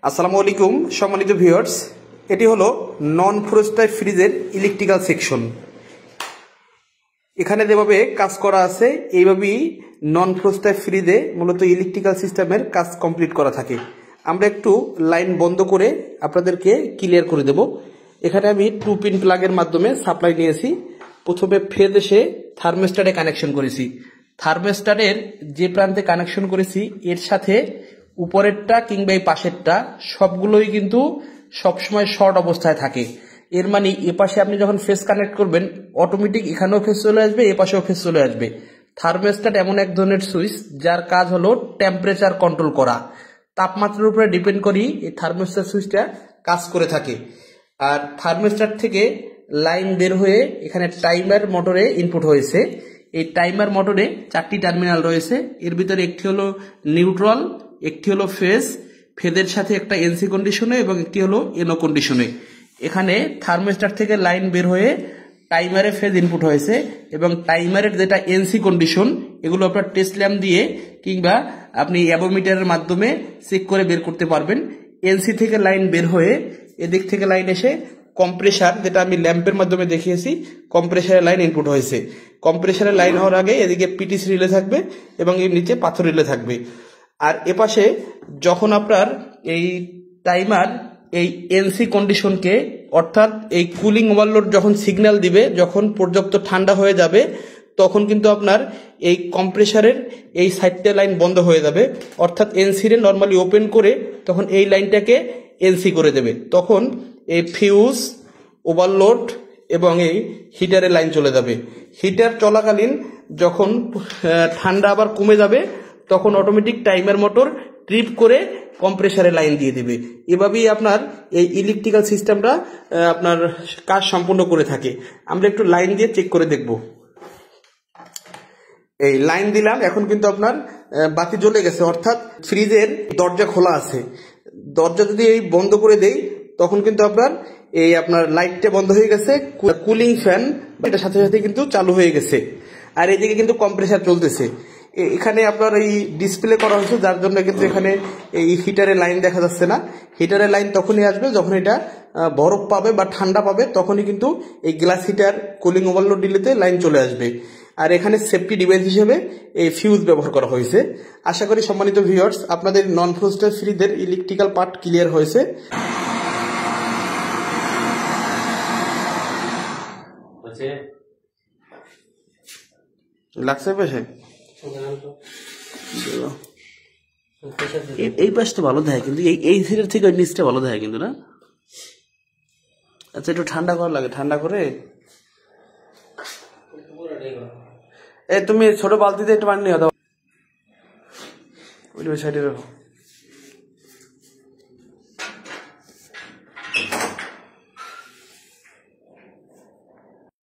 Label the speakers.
Speaker 1: আসসালামু আলাইকুম সম্মানিত ভিউয়ার্স, এটি হলো নন ফ্রস্টাই ফ্রিজের ইলেকট্রিক্যাল সেকশন। এখানে যেভাবে কাজ করা আছে এইভাবেই নন ফ্রস্টাই ফ্রিজে মূলত ইলেকট্রিক্যাল সিস্টেমের কাজ কমপ্লিট করা থাকে। আমরা একটু লাইন বন্ধ করে আপনাদেরকে ক্লিয়ার করে দেব। এখানে আমি 2 পিন প্লাগের মাধ্যমে সাপ্লাই নিয়েছি। প্রথমে ফেজ এসে থার্মোস্ট্যাটে কানেকশন করেছি। থার্মোস্ট্যাটের যে প্রান্তে কানেকশন করেছি এর সাথে উপরেরটা কিংবা এই পাশেরটা সবগুলোই কিন্তু সবসময় শর্ট অবস্থায় থাকে। এর মানে এ পাশে আপনি যখন ফেজ কানেক্ট করবেন অটোমেটিক এখানেও ফেজ চলে আসবে, এ পাশেও ফেজ চলে আসবে। থার্মোস্ট্যাট এমন এক ধরনের সুইচ যার কাজ হলো টেম্পারেচার কন্ট্রোল করা। তাপমাত্রার উপরে ডিপেন্ড করেই এই থার্মোস্ট্যাট সুইচটা কাজ করে থাকে। আর থার্মোস্ট্যাট থেকে লাইন বের হয়ে এখানে টাইমার মোটরে ইনপুট হয়েছে। এই টাইমার মোটরে 4টি টার্মিনাল রয়েছে। এর ভিতরে একটি হলো নিউট্রাল, একটি হলো ফেজ, ফেজের সাথে একটা এনসি কন্ডিশনে এবং একটি হলো এনও কন্ডিশনে। এখানে থার্মোস্ট্যাট থেকে লাইন বের হয়ে টাইমারে ফেজ ইনপুট হয়েছে এবং টাইমারের যেটা এনসি কন্ডিশন এগুলো আপনার টেস্ট ল্যাম্প দিয়ে কিংবা আপনি অ্যাবোমিটারের মাধ্যমে চেক করে বের করতে পারবেন। এনসি থেকে লাইন বের হয়ে এদিক থেকে লাইন এসে কম্প্রেসার, যেটা আমি ল্যাম্পের মাধ্যমে দেখিয়েছি, কম্প্রেসারের লাইন ইনপুট হয়েছে। কম্প্রেসারের লাইন হওয়ার আগে এদিকে পিটিসি রিলে থাকবে এবং এর নিচে পাথর রিলে থাকবে। আর এপাশে যখন আপনার এই টাইমার এই এনসি কন্ডিশনকে অর্থাৎ এই কুলিং ওভারলোড যখন সিগন্যাল দিবে, যখন পর্যাপ্ত ঠান্ডা হয়ে যাবে তখন কিন্তু আপনার এই কম্প্রেসারের এই সাইডটা লাইন বন্ধ হয়ে যাবে। অর্থাৎ এনসি রে নর্মালি ওপেন করে তখন এই লাইনটাকে এনসি করে দেবে। তখন এই ফিউজ, ওভারলোড এবং এই হিটারের লাইন চলে যাবে। হিটার চলাকালীন যখন ঠান্ডা আবার কমে যাবে তখন অটোমেটিক টাইমার মোটর ট্রিপ করে কম্প্রেসারে লাইন দিয়ে দিবে। এভাবেই আপনার এই ইলেকট্রিক্যাল সিস্টেমটা আপনার কাজ সম্পূর্ণ করে থাকে। আমরা একটু লাইন দিয়ে চেক করে দেখব। এই লাইন দিলাম, এখন কিন্তু আপনার বাতি জ্বলে গেছে, অর্থাৎ ফ্রিজের দরজা খোলা আছে। দরজা যদি এই বন্ধ করে দেই তখন কিন্তু আপনার এই আপনার লাইটটা বন্ধ হয়ে গেছে, কুলিং ফ্যান এটার সাথে সাথে কিন্তু চালু হয়ে গেছে। আর এদিকে কিন্তু কম্প্রেসার চলতেছে। এখানে আপনার এই ডিসপ্লে করা হয়েছে যার জন্য কিন্তু এখানে এই হিটারের লাইন দেখা যাচ্ছে না। হিটারের লাইন তখনই আসবে যখন এটা বরফ পাবে বা ঠান্ডা পাবে, তখনই কিন্তু এই গ্লাস হিটার কুলিং ওভারলোড ডিলেতে লাইন চলে আসবে। আর এখানে সেফটি ডিভাইস হিসেবে এই ফিউজ ব্যবহার করা হয়েছে। আশা করি সম্মানিত ভিউয়ার্স আপনাদের নন ফ্রস্টাই ফ্রিজের ইলেকট্রিক্যাল পার্ট ক্লিয়ার হয়েছে। লাগছে পেশে এই পাশটা ভালো দেয় কিন্তু এই সিটের থেকে ওই নিচটা ভালো দেয় কিন্তু না। আচ্ছা একটু ঠান্ডা করা লাগে, ঠান্ডা করে তুমি ছোট বালতিতে একটু পানি নিয়ে দাও, ওই সাইডে রাখো।